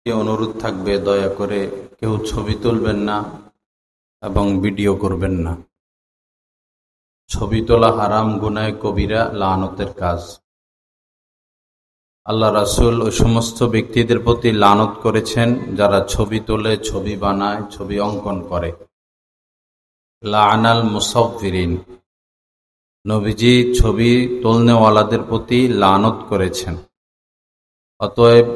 অনুরোধ থাকবে, দয়া করে কেউ ছবি তুলবেন না এবং ভিডিও করবেন না। ছবি তোলা হারাম, গুনাহে কবিরা, লানতের কাজ। আল্লাহ রাসূল ওই সমস্ত ব্যক্তিদের প্রতি লানত করেছেন যারা ছবি তোলে, ছবি বানায়, ছবি অঙ্কন করে। লাআনাল মুসাউফিরিন, নবীজি ছবি তোলনেওয়ালাদের প্রতি লানত করেছেন। অতএব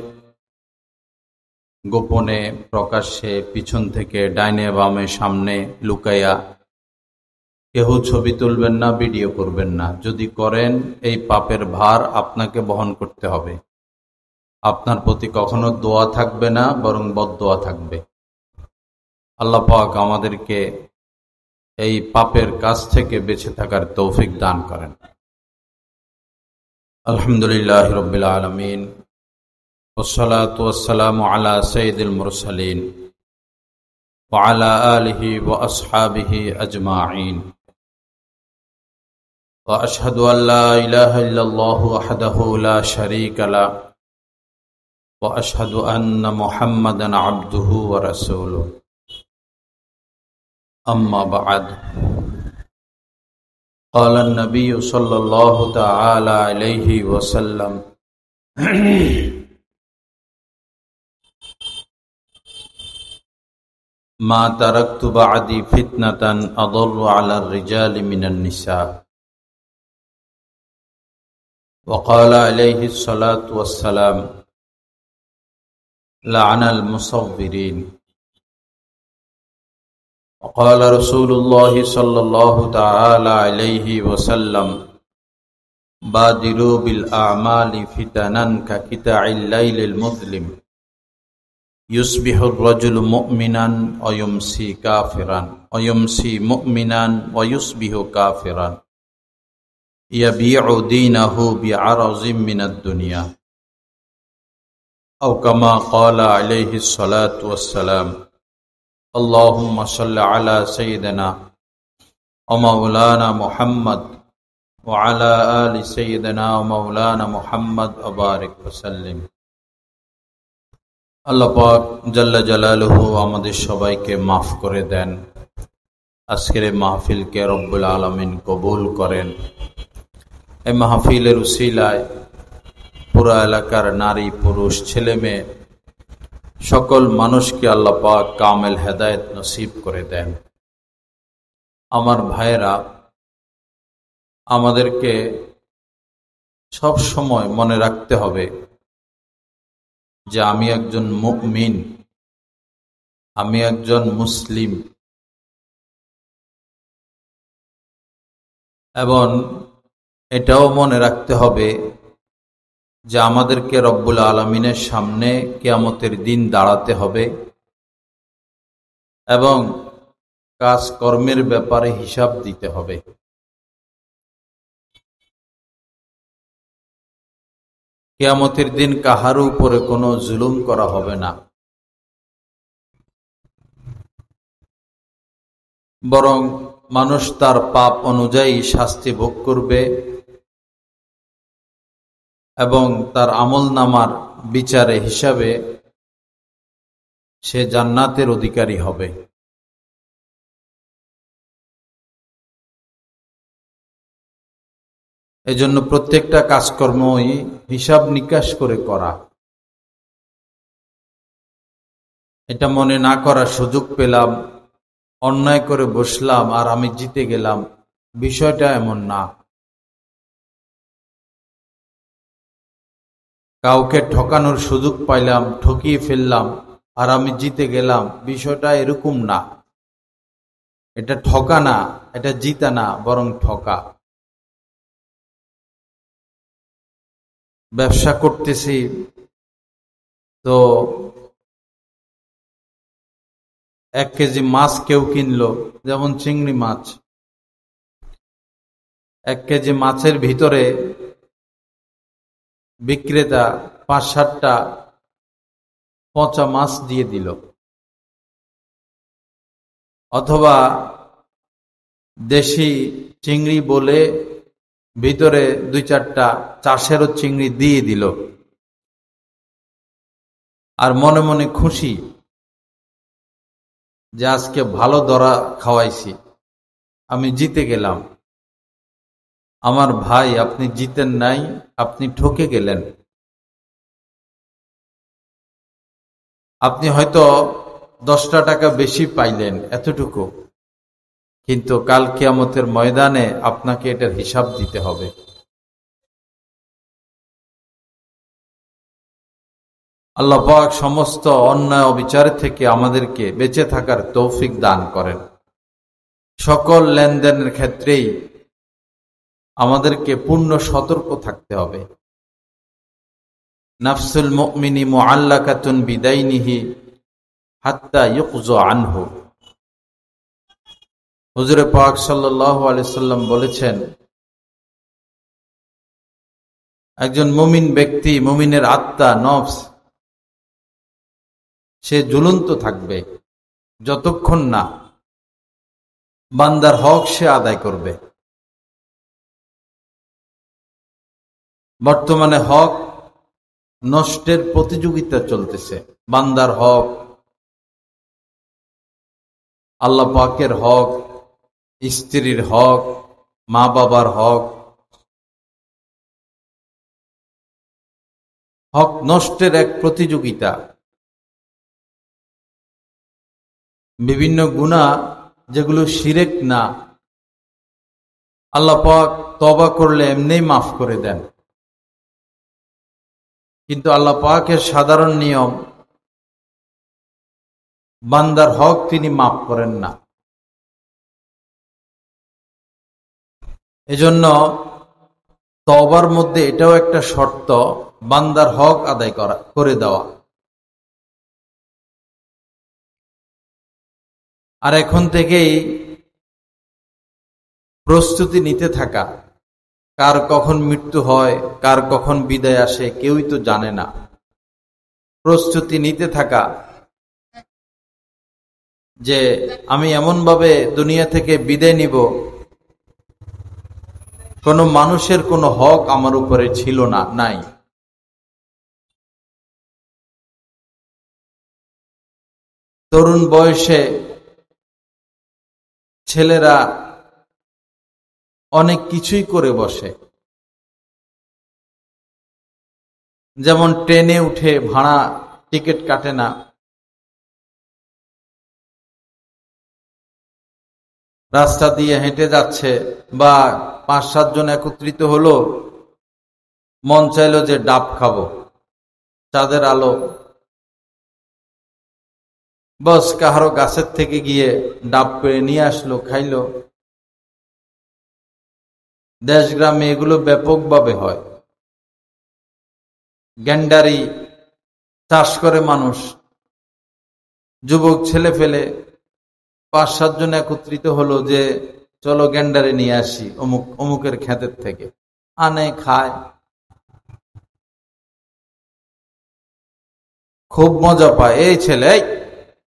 গোপনে, প্রকাশ্যে, পিছন থেকে, ডাইনে বামে, সামনে, লুকাইয়া কেহ ছবি তুলবেন না, ভিডিও করবেন না। যদি করেন এই পাপের ভার আপনাকে বহন করতে হবে। আপনার প্রতি কখনো দোয়া থাকবে না, বরং বদদোয়া থাকবে। আল্লাহ পাক আমাদেরকে এই পাপের কাজ থেকে বেঁচে থাকার তৌফিক দান করেন। আলহামদুলিল্লাহ রাব্বিল আলামিন, ওয়াসসালাতু ওয়াসসালামু আলা সাইয়্যিদিল মুরসালিন ওয়া আলা আলিহি ওয়া আসহাবিহি আজমাইন। ওয়া আশহাদু আল লা ইলাহা ইল্লাল্লাহু ওয়াহদাহু লা শারীকা লাহু ওয়া আশহাদু আন্না মুহাম্মাদান আবদুহু ওয়া রাসূলুহু। আম্মা বা'দ। قال النبي صلى الله تعالى عليه وسلم ما تركت بعدي فتنة أضر على الرجال من النساء. وقال عليه الصلاة والسلام لعن المصورين. وقال رسول الله صلى الله تعالى عليه وسلم بادروا بالأعمال فتنا كقطع الليل المظلم يصبح الرجل مؤمنا ويمسي كافرا ويمسي مؤمنا ويصبح كافرا يبيع دينه بعرض من الدنيا أو كما قال عليه الصلاة والسلام. اللهم صل على سيدنا ومولانا محمد وعلى آل سيدنا ومولانا محمد وبارك وسلم. আল্লাহ পাক জাল্লা জালালুহু আমাদের সবাইকে মাফ করে দেন। আজকের এই মাহফিলকে রব্বুল আলামিন কবুল করেন। এই মাহফিলের উসিলায় পুরা এলাকার নারী, পুরুষ, ছেলে মেয়ে সকল মানুষকে আল্লাহ পাক কামেল হেদায়েত নসিব করে দেন। আমার ভাইয়েরা, আমাদেরকে সব সময় মনে রাখতে হবে যে আমি একজন মুমিন, আমি একজন মুসলিম, এবং এটাও মনে রাখতে হবে যে আমাদেরকে রব্বুল আলামিনের সামনে কিয়ামতের দিন দাঁড়াতে হবে এবং কাজকর্মের ব্যাপারে হিসাব দিতে হবে। কিয়ামতের দিন কাহার উপরে কোনো জুলুম করা হবে না, বরং মানুষ তার পাপ অনুযায়ী শাস্তি ভোগ করবে এবং তার আমলনামার বিচারে হিসাবে সে জান্নাতের অধিকারী হবে। এজন্য প্রত্যেকটা কাজকর্মই হিসাব নিকাশ করে করা। এটা মনে না করার সুযোগ পেলাম, অন্যায় করে বসলাম আর আমি জিতে গেলাম, বিষয়টা এমন না। কাউকে ঠকানোর সুযোগ পাইলাম, ঠকিয়ে ফেললাম আর আমি জিতে গেলাম, বিষয়টা এরকম না। এটা ঠকা না, এটা জিতা না, বরং ঠকা। ব্যবসা করতেছি তো 1 কেজি মাছ কেউ কিনলো, যেমন চিংড়ি মাছ। 1 কেজি মাছের ভিতরে বিক্রেতা 5-7টা পচা মাছ দিয়ে দিল, অথবা দেশি চিংড়ি বলে ভিতরে 2-4টা চাষেরও চিংড়ি দিয়ে দিল। আর মনে মনে খুশি যে আজকে ভালো ধরা খাওয়াইছি, আমি জিতে গেলাম। আমার ভাই, আপনি জিতেন নাই, আপনি ঠকে গেলেন। আপনি হয়তো 10টা টাকা বেশি পাইলেন, এতটুকু, কিন্তু কাল কিয়ামতের ময়দানে আপনাকে এটার হিসাব দিতে হবে। আল্লাহ পাক সমস্ত অন্যায় অবিচার থেকে আমাদেরকে বেঁচে থাকার তৌফিক দান করেন। সকল লেনদেনের ক্ষেত্রেই আমাদেরকে পূর্ণ সতর্ক থাকতে হবে। নাফসুল মুমিনি মুআল্লাকাতুন বিদাইনিহি হাত্তা ইউকযা আনহু। হুজুর পাক সাল্লাল্লাহু আলাইহি সাল্লাম বলেছেন, একজন মুমিন ব্যক্তি, মুমিনের আত্মা, নফস, সে ঝুলন্ত থাকবে যতক্ষণ না বান্দার হক সে আদায় করবে। বর্তমানে হক নষ্টের প্রতিযোগিতা চলতেছে। বান্দার হক, আল্লাহ পাকের হক, স্ত্রীর হক, মা বাবার হক, হক নষ্টের এক প্রতিযোগিতা। বিভিন্ন গুনাহ যেগুলো শিরক না, আল্লাহ পাক তওবা করলে এমনিই মাফ করে দেন, কিন্তু আল্লাহ পাকের সাধারণ নিয়ম, বান্দার হক তিনি মাফ করেন না। এজন্য তওবার মধ্যে এটাও একটা শর্ত, বান্দার হক আদায় করে দেওয়া। আর এখন থেকেই প্রস্তুতি নিতে থাকা। কার কখন মৃত্যু হয়, কার কখন বিদায় আসে, কেউই তো জানে না। প্রস্তুতি নিতে থাকা যে আমি এমনভাবে দুনিয়া থেকে বিদায় নিব, কোনো মানুষের কোনো হক আমার উপরে ছিল না, নাই। তরুণ বয়সে ছেলেরা অনেক কিছুই করে বসে, যেমন ট্রেনে উঠে ভাড়া টিকিট কাটে না, রাস্তা দিয়ে হেঁটে যাচ্ছে, বা 5-7 জন একত্রিত হলো, মন চাইলো যে ডাব খাবো, চাঁদের আলো, বস কাহারো গাছের থেকে গিয়ে ডাব পেড়ে নিয়ে আসলো, খাইলো। দেশ গ্রামে এগুলো ব্যাপকভাবে হয়। গ্যান্ডারি চাষ করে মানুষ, যুবক ছেলে ফেলে 5-7 জন একত্রিত হলো যে চলো গ্যান্ডারি নিয়ে আসি অমুকের ক্ষেতের থেকে, আনে, খায়, খুব মজা পায়। এই ছেলে,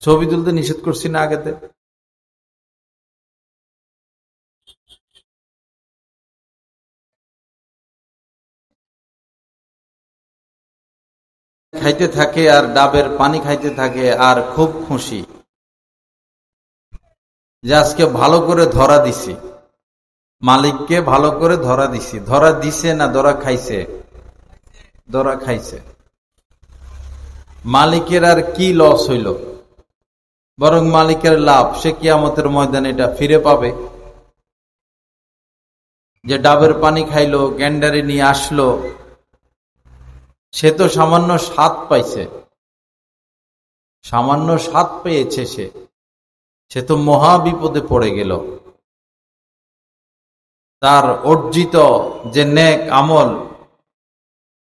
ছবি তুলতে নিষেধ করছি না আগেতে? খাইতে থাকে আর ডাবের পানি খাইতে থাকে আর খুব খুশি যে আজকে ভালো করে ধরা দিছি, মালিককে ভালো করে ধরা দিছি। ধরা দিছে না ধরা খাইছে? ধরা খাইছে। মালিকের আর কি লস হইল, বরং মালিকের লাভ। সে কিয়ামতের ময়দানে এটা ফিরে পাবে। যে ডাবের পানি খাইলো, গ্যান্ডারি নিয়ে আসলো, সে তো সামান্য স্বাদ পাইছে, সামান্য স্বাদ পেয়েছে, সে তো মহা বিপদে পড়ে গেল। তার অর্জিত যে নেক আমল,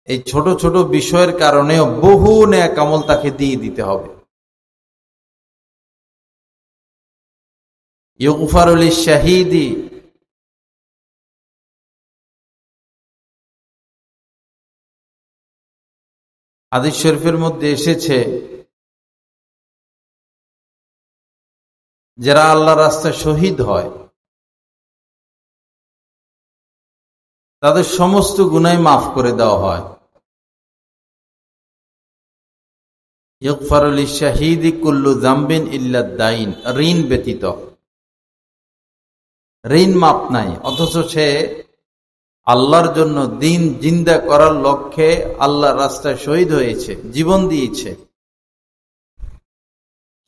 এই ছোট ছোট বিষয়ের কারণেও বহু নেক আমল তাকে দিয়ে দিতে হবে। ইউগফারু লিশ-শাহীদি, হাদিস শরীফের মধ্যে এসেছে, যারা আল্লাহর রাস্তায় শহীদ হয় তাদের সমস্ত গুনাহ মাফ করে দেওয়া হয়। ইগফারু লিশ-শাহীদি কুল্লু যামবিন ইল্লা দাইন, ঋণ ব্যতীত। ঋণ মাপ নাই, অথচ সে আল্লাহর জন্য দিন জিন্দা করার লক্ষ্যে আল্লাহর রাস্তায় শহীদ হয়েছে, জীবন দিয়েছে,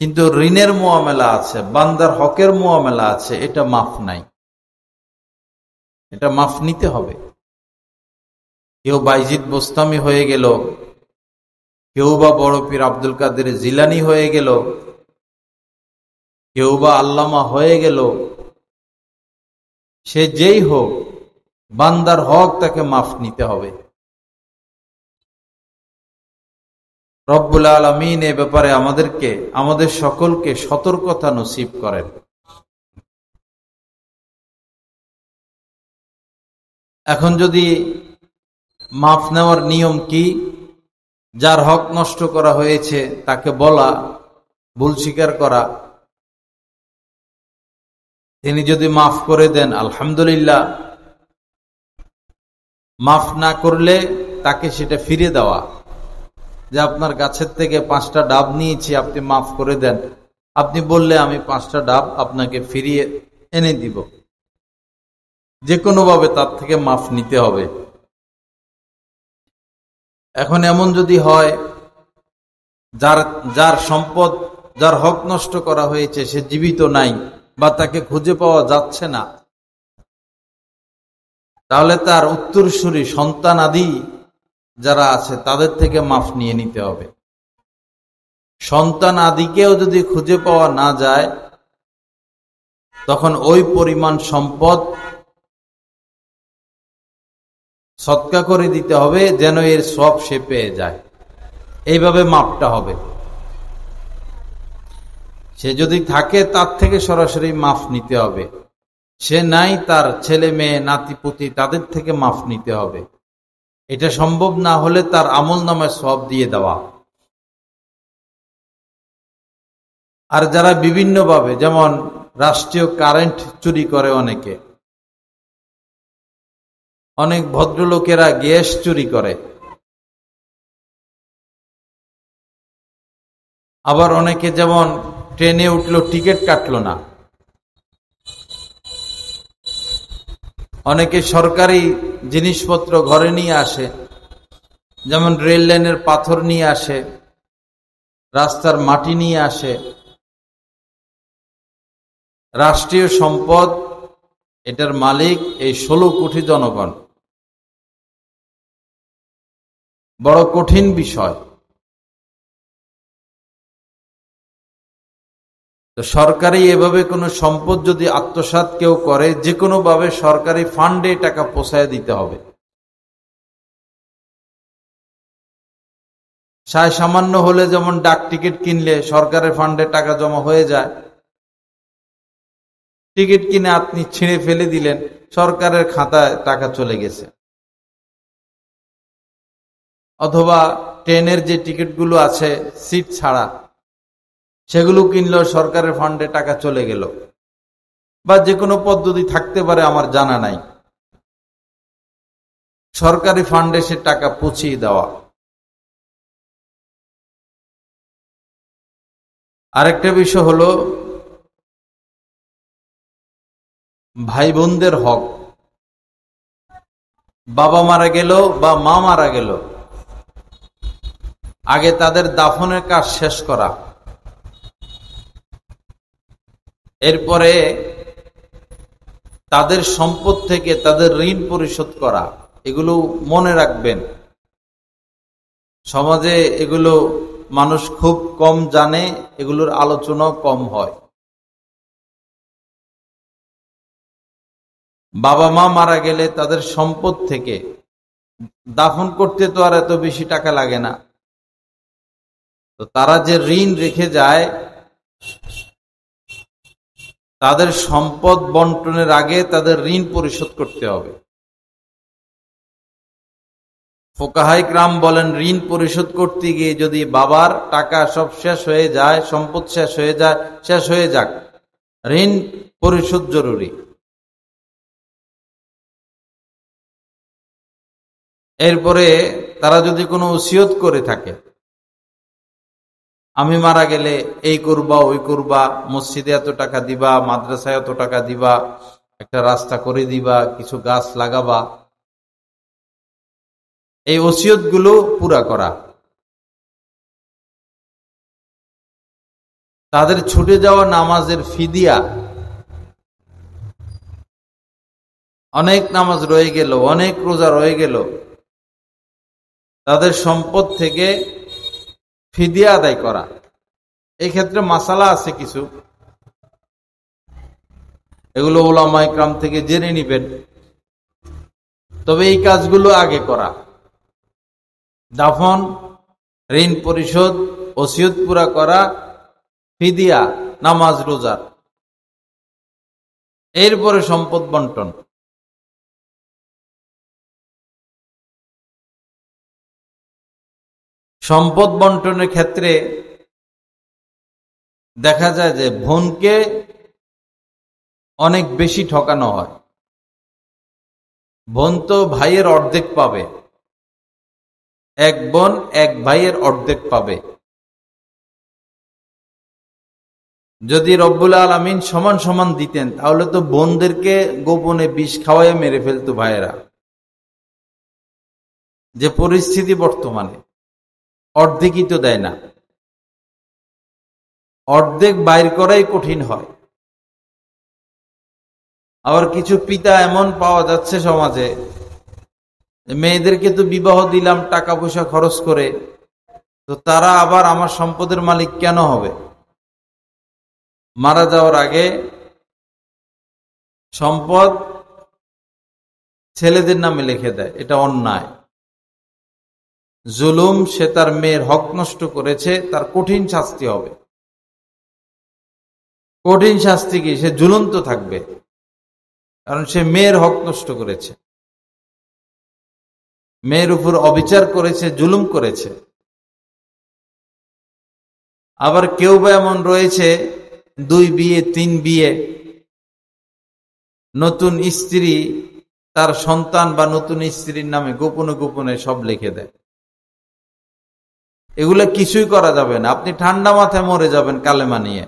কিন্তু ঋণের মুআমালা আছে, বান্দার হকের মুআমালা আছে, এটা মাফ নাই, এটা মাফ নিতে হবে। কেউ বাইজিদ বোস্তামি হয়ে গেল, কেউ বা বড় পীর আব্দুল কাদের জিলানী হয়ে গেল, কেউ বা আল্লামা হয়ে গেল, সে যেই হোক, বান্দার হক তাকে মাফ নিতে হবে। রব্বুল আলামিন এ ব্যাপারে আমাদের সকলকে সতর্কতা নসিব করেন। এখন যদি মাফ নেওয়ার নিয়ম কি? যার হক নষ্ট করা হয়েছে তাকে বলা, ভুল স্বীকার করা, তিনি যদি মাফ করে দেন আলহামদুলিল্লাহ, মাফ না করলে তাকে সেটা ফিরে দেওয়া, যে আপনার গাছের থেকে 5টা ডাব নিয়েছি, আপনি মাফ করে দেন, আপনি বললে আমি 5টা ডাব আপনাকে ফিরিয়ে এনে দিব, যে কোনো ভাবে তার থেকে মাফ নিতে হবে। এখন এমন যদি হয় যার সম্পদ, যার হক নষ্ট করা হয়েছে সে জীবিত নাই বা তাকে খুঁজে পাওয়া যাচ্ছে না, তাহলে তার উত্তরসূরি সন্তান আদি যারা আছে তাদের থেকে মাফ নিয়ে নিতে হবে। সন্তান আদিকেও যদি খুঁজে পাওয়া না যায়, তখন ওই পরিমাণ সম্পদ সদকা করে দিতে হবে, যেন এর সব সে পেয়ে যায়। এইভাবে মাপটা হবে। সে যদি থাকে তার থেকে সরাসরি মাফ নিতে হবে, সে নাই তার ছেলে মেয়ে নাতিপুতি তাদের থেকে মাফ নিতে হবে। এটা সম্ভব না হলে তার আমল নামায় সওয়াব দিয়ে দেওয়া। আর যারা বিভিন্নভাবে, যেমন রাষ্ট্রীয় কারেন্ট চুরি করে অনেকে, অনেক ভদ্রলোকেরা গ্যাস চুরি করে, আবার অনেকে যেমন ট্রেনে উঠলো টিকিট কাটলো না, অনেকে সরকারি জিনিসপত্র ঘরে নিয়ে আসে, যেমন রেল লাইনের পাথর নিয়ে আসে, রাস্তার মাটি নিয়ে আসে। রাষ্ট্রীয় সম্পদ, এটার মালিক এই 16 কোটি জনগণ। বড় কঠিন বিষয়। তো সরকারি এভাবে কোনো সম্পদ যদি আত্মসাৎ কেউ করে, যে কোনো ভাবে সরকারি ফান্ডে টাকা পৌঁছায় দিতে হবে। সামান্য হলে যেমন ডাক টিকিট কিনলে সরকারের ফান্ডে টাকা জমা হয়ে যায়, টিকিট কিনে আপনি ছিঁড়ে ফেলে দিলেন, সরকারের খাতায় টাকা চলে গেছে। অথবা ট্রেনের যে টিকিটগুলো আছে সিট ছাড়া, সেগুলো কিনলেও সরকারের ফান্ডে টাকা চলে গেল। বা যে কোনো পদ্ধতি থাকতে পারে, আমার জানা নাই, সরকারি ফান্ডে সে টাকা পৌঁছিয়ে দেওয়া। আরেকটা বিষয় হলো ভাই বোনদের হক। বাবা মারা গেল বা মা মারা গেল, আগে তাদের দাফনের কাজ শেষ করা, এরপরে তাদের সম্পদ থেকে তাদের ঋণ পরিশোধ করা। এগুলো মনে রাখবেন, সমাজে এগুলো মানুষ খুব কম জানে, এগুলোর আলোচনাও কম হয়। বাবা মা মারা গেলে তাদের সম্পদ থেকে দাফন করতে তো আর এত বেশি টাকা লাগে না, তো তারা যে ঋণ রেখে যায়, তাদের সম্পদ বন্টনের আগে তাদের ঋণ পরিশোধ করতে হবে। ফুকাহায়ে কেরাম বলেন, ঋণ পরিশোধ করতে গিয়ে যদি বাবার টাকা সব শেষ হয়ে যায়, সম্পদ শেষ হয়ে যায়, শেষ হয়ে যাক, ঋণ পরিশোধ জরুরি। এরপরে তারা যদি কোনো ওসিয়ত করে থাকে, আমি মারা গেলে এই করবা ওই করবা, মসজিদে এত টাকা দিবা, মাদ্রাসায় এত টাকা দিবা, একটা রাস্তা করে দিবা, কিছু গাছ লাগাবা, এই ওসিয়ত গুলো পুরা করা। তাদের ছুটে যাওয়া নামাজের ফিদিয়া, অনেক নামাজ রয়ে গেল, অনেক রোজা রয়ে গেল, তাদের সম্পদ থেকে ফিদিয়া আদায় করা। এই ক্ষেত্রে মাসালা আছে কিছু, এগুলো উলামা ইকরাম থেকে জেনে নিবেন। তবে এই কাজগুলো আগে করা, দাফন, ঋণ পরিশোধ, ওসিয়ত পুরা করা, ফিদিয়া, নামাজ রোজার, এরপরে সম্পদ বন্টন। সম্পদ বন্টনের ক্ষেত্রে দেখা যায় যে বোনকে অনেক বেশি ঠকানো হয়। বোন তো ভাইয়ের অর্ধেক পাবে, এক বোন এক ভাইয়ের অর্ধেক পাবে। যদি রব্বুল আলামিন সমান সমান দিতেন তাহলে তো বোনদেরকে গোপনে বিষ খাওয়াইয়া মেরে ফেলতো ভাইয়েরা। যে পরিস্থিতি বর্তমানে, অর্ধেকই তো দেয় না, অর্ধেক বাইর করাই কঠিন হয়। আবার কিছু পিতা এমন পাওয়া যাচ্ছে সমাজে, মেয়েদেরকে তো বিবাহ দিলাম টাকা পয়সা খরচ করে, তো তারা আবার আমার সম্পদের মালিক কেন হবে? মারা যাওয়ার আগে সম্পদ ছেলেদের নামে লিখে দেয়। এটা অন্যায়, জুলুম। সে তার মেয়ের হক নষ্ট করেছে, তার কঠিন শাস্তি হবে। কঠিন শাস্তি কি? সে ঝুলন্ত থাকবে, কারণ সে মেয়ের হক নষ্ট করেছে, মেয়ের উপর অবিচার করেছে, জুলুম করেছে। আবার কেউ বা এমন রয়েছে 2 বিয়ে 3 বিয়ে, নতুন স্ত্রী তার সন্তান বা নতুন স্ত্রীর নামে গোপনে গোপনে সব লিখে দেয়। এগুলা কিছুই করা যাবে না, আপনি ঠান্ডা মাথায় মরে যাবেন কালেমা নিয়ে।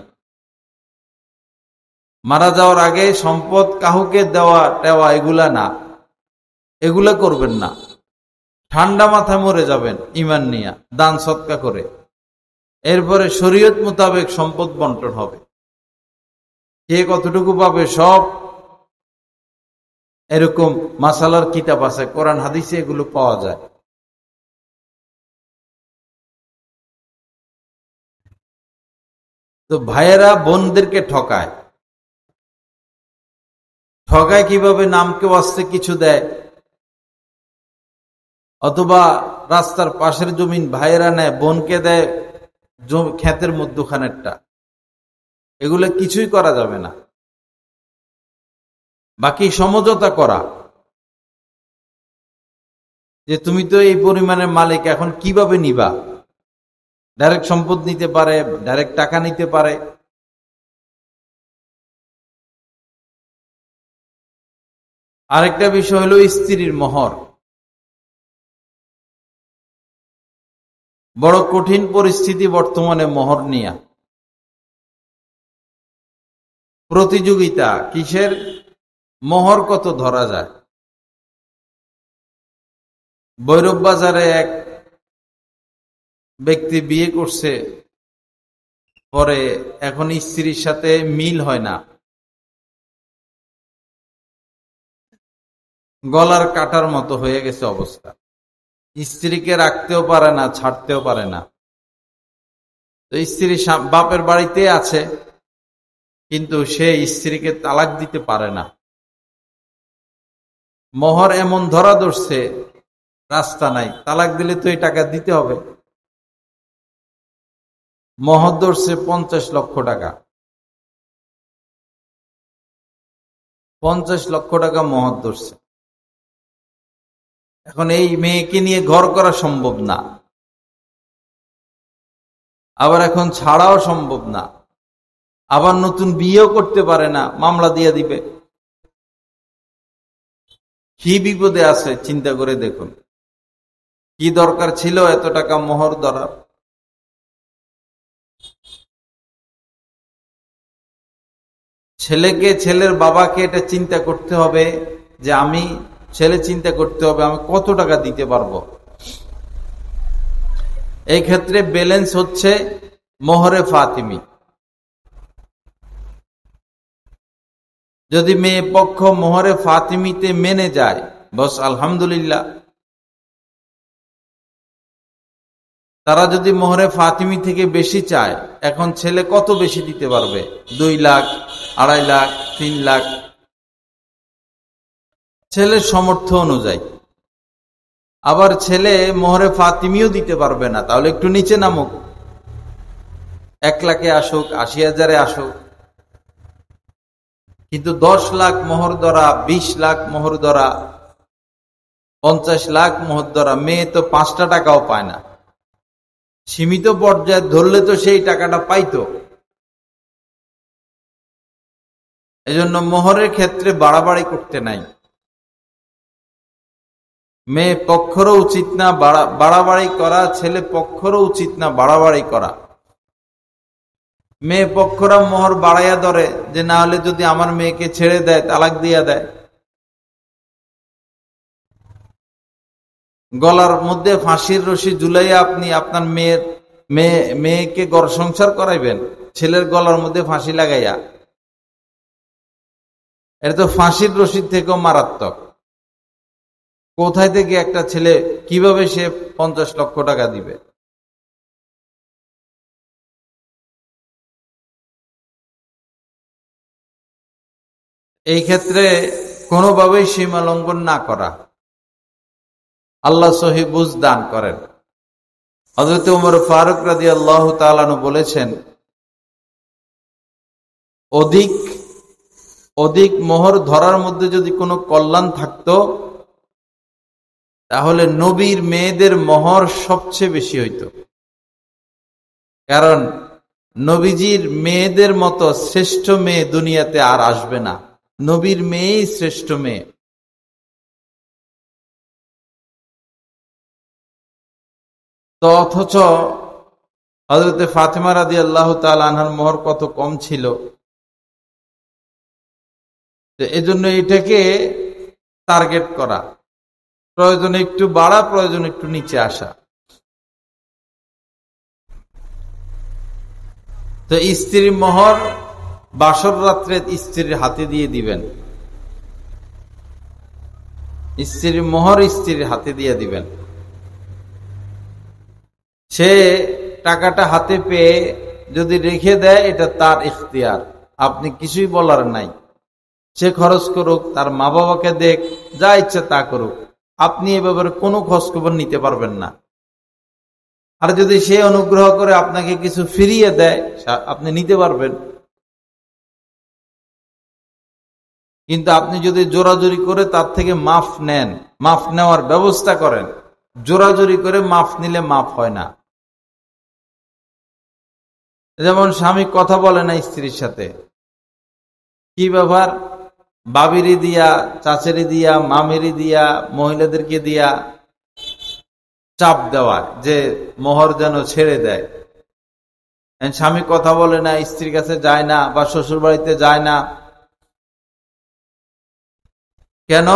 মারা যাওয়ার আগে সম্পদ কাউকে দেওয়া টেওয়া এগুলা না, এগুলা করবেন না। ঠান্ডা মাথায় মরে যাবেন ঈমান নিয়া, দান সদকা করে। এরপরে শরীয়ত মোতাবেক সম্পদ বন্টন হবে, কে কতটুকু পাবে সব। এরকম মাসালার কিতাব আছে, কোরআন হাদিসে এগুলো পাওয়া যায়। তো ভাইয়েরা বোনদেরকে ঠকায়। ঠকায় কিভাবে? নামকে ওয়াস্তে কিছু দেয়, অথবা রাস্তার পাশের জমিন ভাইয়েরা নেয়, বোনকে দেয় ক্ষেতের মধ্যখানেরটা। এগুলো কিছুই করা যাবে না। বাকি সমঝোতা করা, যে তুমি তো এই পরিমাণের মালিক, এখন কিভাবে নিবা? ডাইরেক্ট সম্পদ নিতে পারে, ডাইরেক্ট টাকা নিতে পারে। আরেকটা বিষয় হলো স্ত্রীর মোহর। বড় কঠিন পরিস্থিতি বর্তমানে মোহর নিয়া। প্রতিযোগিতা কিসের? মোহর কত ধরা যায়। ভৈরব বাজারে এক ব্যক্তি বিয়ে করছে, পরে এখন স্ত্রীর সাথে মিল হয় না, গলার কাটার মতো হয়ে গেছে অবস্থা। স্ত্রীকে রাখতেও পারে না, ছাড়তেও পারে না। তো স্ত্রী বাপের বাড়িতে আছে, কিন্তু সে স্ত্রীকে তালাক দিতে পারে না। মোহর এমন ধরা ধরছে, রাস্তা নাই, তালাক দিলে তো এই টাকা দিতে হবে। মোহর ধরছে 50 লক্ষ টাকা। 50 লক্ষ টাকা মোহর ধরছে। এখন এই মেয়েকে নিয়ে ঘর করা সম্ভব না, আবার এখন ছাড়াও সম্ভব না, আবার নতুন বিয়েও করতে পারে না, মামলা দিয়ে দিবে। কি বিপদে আছে চিন্তা করে দেখুন। কি দরকার ছিল এত টাকা মোহর ধরার? ছেলের বাবাকে এটা চিন্তা করতে হবে যে ছেলে চিন্তা করতে হবে আমি কত টাকা দিতে পারবো। এই ক্ষেত্রে ব্যালেন্স হচ্ছে মোহরে ফাতিমি। যদি মেয়ে পক্ষ মোহরে ফাতিমিতে মেনে যায় বস আলহামদুলিল্লাহ। তারা যদি মোহরে ফাতিমি থেকে বেশি চায়, এখন ছেলে কত বেশি দিতে পারবে? 2 লাখ, 2.5 লাখ, 3 লাখ, ছেলের সামর্থ্য অনুযায়ী। আবার ছেলে মোহরে ফাতিমিও দিতে পারবে না, তাহলে একটু নিচে নামুক, 1 লাখে আসুক, 80,000-এ আসুক। কিন্তু 10 লাখ মোহর ধরা, 20 লাখ মোহর ধরা, 50 লাখ মোহর ধরা, মেয়ে তো 5টা টাকাও পায় না। সীমিত পর্যায়ে ধরলে তো সেই টাকাটা পাইতো। এজন্য মোহরের ক্ষেত্রে বাড়াবাড়ি করতে নাই। মেয়ে পক্ষরও উচিত না বাড়াবাড়ি করা, ছেলে পক্ষরও উচিত না বাড়াবাড়ি করা। মেয়ে পক্ষরা মোহর বাড়াইয়া ধরে যে না হলে যদি আমার মেয়েকে ছেড়ে দেয়, তালাক দিয়া দেয়। গলার মধ্যে ফাঁসির রশি ঝুলাইয়া আপনি আপনার মেয়েকে ঘর সংসার করাইবেন ছেলের গলার মধ্যে ফাঁসি লাগাইয়া? এটা তো ফাঁসির রশির থেকেও মারাত্মক। কোথায় থেকে একটা ছেলে কিভাবে সে 50 লক্ষ টাকা দিবে? এই ক্ষেত্রে কোনোভাবেই সীমা লঙ্ঘন না করা। আল্লাহ সহি বুঝ দান করেন। হযরত ওমর ফারুক রাদিয়াল্লাহু তাআলা আনহু বলেছেন, অধিক মোহর ধরার মধ্যে যদি কোনো কল্যাণ থাকতো তাহলে নবীর মেয়েদের মোহর সবচেয়ে বেশি হইতো। কারণ নবীজির মেয়েদের মতো শ্রেষ্ঠ মেয়ে দুনিয়াতে আর আসবে না। নবীর মেয়েই শ্রেষ্ঠ মেয়ে। তো অথচ হযরত ফাতেমা রাদিয়াল্লাহু তাআলা আনহার মোহর কত কম ছিল। এজন্য এটাকে টার্গেট করা, প্রয়োজনে একটু বাড়া, প্রয়োজনে একটু নিচে আসা। তো স্ত্রীর মোহর বাসর রাত্রে স্ত্রীর হাতে দিয়ে দিবেন। স্ত্রীর মোহর স্ত্রীর হাতে দিয়ে দিবেন। সে টাকাটা হাতে পেয়ে যদি রেখে দেয় এটা তার ইখতিয়ার, আপনি কিছুই বলার নাই। সে খরচ করুক, তার মা বাবাকে দেখ, যা ইচ্ছা তা করুক, আপনি এ ব্যাপারে কোনো খোঁজ খবর নিতে পারবেন না। আর যদি সে অনুগ্রহ করে আপনাকে কিছু ফিরিয়ে দেয় আপনি নিতে পারবেন। কিন্তু আপনি যদি জোরাজুরি করে তার থেকে মাফ নেন, মাফ নেওয়ার ব্যবস্থা করেন, জোরাজুরি করে মাফ নিলে মাফ হয় না। যেমন স্বামী কথা বলে না স্ত্রীর সাথে, কি ব্যাপার? বাবিরি দিয়া, চাচেরি দিয়া, মামেরি দিয়া, মহিলাদেরকে দিয়া চাপ দেওয়া যে মোহর যেন ছেড়ে দেয়। স্বামী কথা বলে না, স্ত্রীর কাছে যায় না বা শ্বশুর বাড়িতে যায় না, কেন?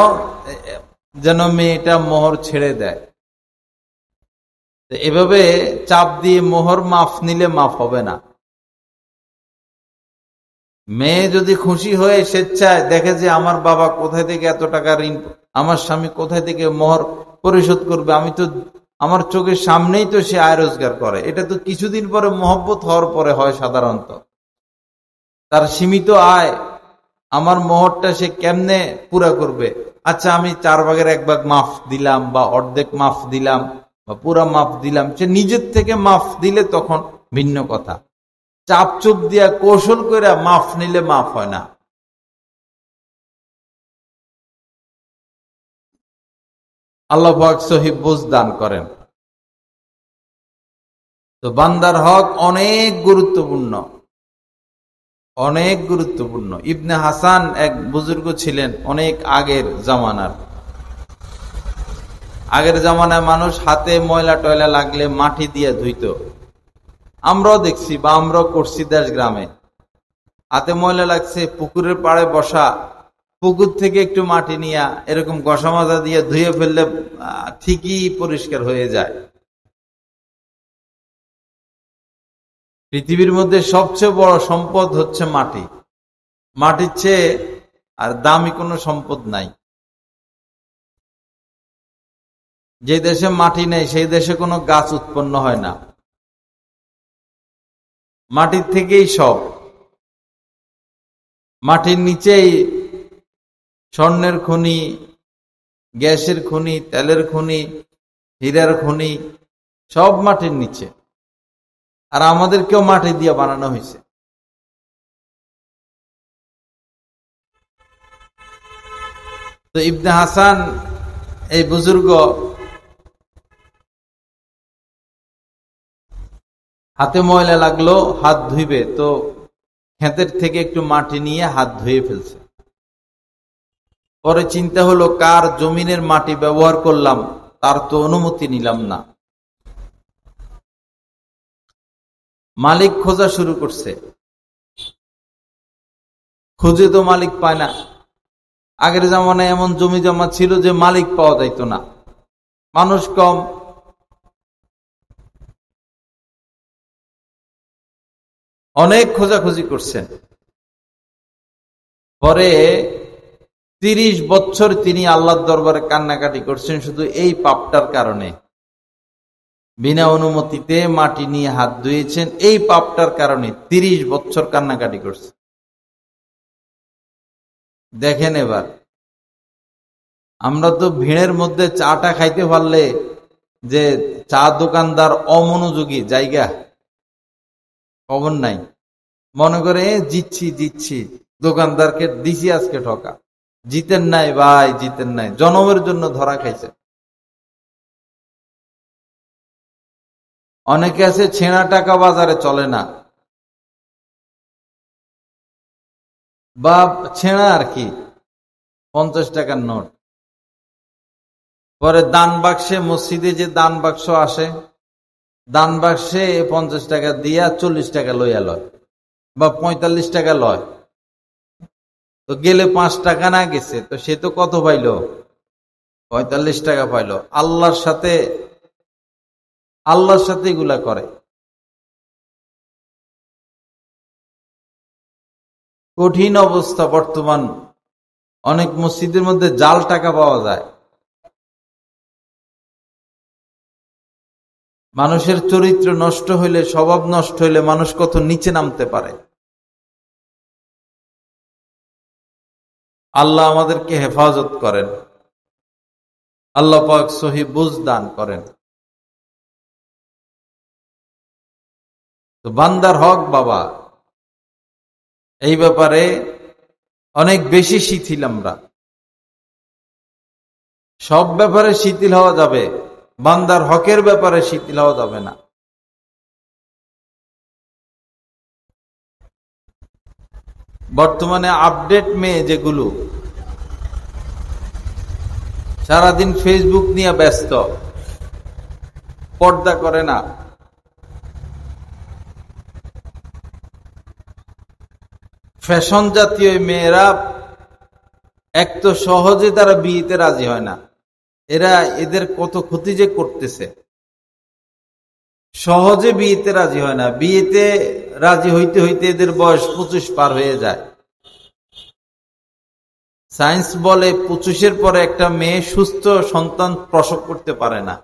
যেন মেয়েটা মোহর ছেড়ে দেয়। এভাবে চাপ দিয়ে মোহর মাফ নিলে মাফ হবে না। মেয়ে যদি খুশি হয়ে স্বেচ্ছায় দেখে যে আমার বাবা কোথায় থেকে এত টাকা ঋণ, আমার স্বামী কোথায় থেকে মোহর পরিশোধ করবে, আমি তো আমার চোখের সামনেই তো সে আয় রোজগার করে, এটা তো কিছুদিন পরে মহব্বত হওয়ার পরে হয় সাধারণত। তার সীমিত আয়, আমার মোহরটা সে কেমনে পুরা করবে? আচ্ছা আমি 4 ভাগের 1 ভাগ মাফ দিলাম বা অর্ধেক মাফ দিলাম বা পুরা মাফ দিলাম, সে নিজের থেকে মাফ দিলে তখন ভিন্ন কথা। চাপ চুপ দিয়া কৌশল করে মাফ নিলে মাফ হয় না। আল্লাহ পাক সহিহ বুঝ দান করেন। তো বান্দার হক অনেক গুরুত্বপূর্ণ, অনেক গুরুত্বপূর্ণ। ইবনে হাসান এক বুজুর্গ ছিলেন অনেক আগের জামানার। আগের জামানায় মানুষ হাতে ময়লা টয়লা লাগলে মাটি দিয়ে ধুইত। আমরাও দেখছি বা আমরাও করছি দেশ গ্রামে। হাতে ময়লা লাগছে, পুকুরের পাড়ে বসা, পুকুর থেকে একটু মাটি নিয়ে এরকম ঘষা মাজা দিয়ে ধুয়ে ফেললে ঠিকই পরিষ্কার হয়ে যায়। পৃথিবীর মধ্যে সবচেয়ে বড় সম্পদ হচ্ছে মাটি। মাটির চেয়ে আর দামি কোনো সম্পদ নাই। যে দেশে মাটি নেই সেই দেশে কোনো গাছ উৎপন্ন হয় না। মাটির থেকেই সব। মাটির নিচেই স্বর্ণের খনি, গ্যাসের খনি, তেলের খনি, হীরার খনি, সব মাটির নিচে। আর আমাদেরকেও মাটি দিয়ে বানানো হয়েছে। তো ইবনে হাসান এই বুজুর্গ হাতে ময়লা লাগলো, হাত ধুইবে, তো ক্ষেতের থেকে একটু মাটি নিয়ে হাত ধুয়ে ফেলছে। পরে চিন্তা হলো, কার জমিনের মাটি ব্যবহার করলাম, তার তো অনুমতি নিলাম না। মালিক খোঁজা শুরু করছে, খুঁজে তো মালিক পায় না। আগের জামানায় এমন জমি জমা ছিল যে মালিক পাওয়া যাইত না, মানুষ কম। অনেক খোঁজাখুঁজি করছেন। পরে 30 বছর তিনি আল্লাহর দরবারে কান্নাকাটি করছেন শুধু এই পাপটার কারণে। বিনা অনুমতিতে মাটি নিয়ে হাত ধুয়েছেন, এই পাপটার কারণে 30 বছর কান্নাকাটি করছে। দেখেন এবার, আমরা তো ভিড়ের মধ্যে চাটা খাইতে পারলে যে চা দোকানদার অমনোযোগী জায়গা খবর নাই, মনে করে জিতছি, দোকানদারকে দিছি আজকে ঠকা। জিতেন নাই ভাই, জিতেন নাই, জনমের জন্য ধরা খাইছে। অনেকে আছে ছেঁড়া টাকা বাজারে চলে না, বা ছেঁড়া আর কি 50 টাকার নোট। পরে দান বাক্সে, মসজিদে যে দান বাক্স আসে, দান বাক্সে 50 টাকা দিয়া 40 টাকা লইয়া লয়, বা 45 টাকা লয়। তো গেলে 5 টাকা না গেছে, তো সে তো কত পাইল? 45 টাকা পাইল। আল্লাহর সাথে এগুলা করে। কঠিন অবস্থা বর্তমান। অনেক মসজিদের মধ্যে জাল টাকা পাওয়া যায়। মানুষের চরিত্র নষ্ট হইলে, স্বভাব নষ্ট হইলে মানুষ কত নিচে নামতে পারে। আল্লাহ আমাদেরকে হেফাজত করেন, আল্লাহ পাক সহি বুঝ দান করেন। তো বান্দার হক বাবা, এই ব্যাপারে অনেক বেশি শিথিল আমরা। সব ব্যাপারে শিথিল হওয়া যাবে, বান্দার হকের ব্যাপারে শিথিল হওয়া যাবে না। বর্তমানে আপডেট মেয়ে যেগুলো সারাদিন ফেসবুক নিয়ে ব্যস্ত, পর্দা করে না, ফ্যাশন জাতীয় মেয়েরা এক তো সহজে তারা বিয়েতে রাজি হয় না। এদের কত ক্ষতি যে করতেছে। সহজে বিয়েতে রাজি হয় না, বিয়েতে রাজি হইতে হইতে এদের বয়স 25 পার হয়ে যায়। সায়েন্স বলে 25-এর পরে একটা মেয়ে সুস্থ সন্তান প্রসব করতে পারে না।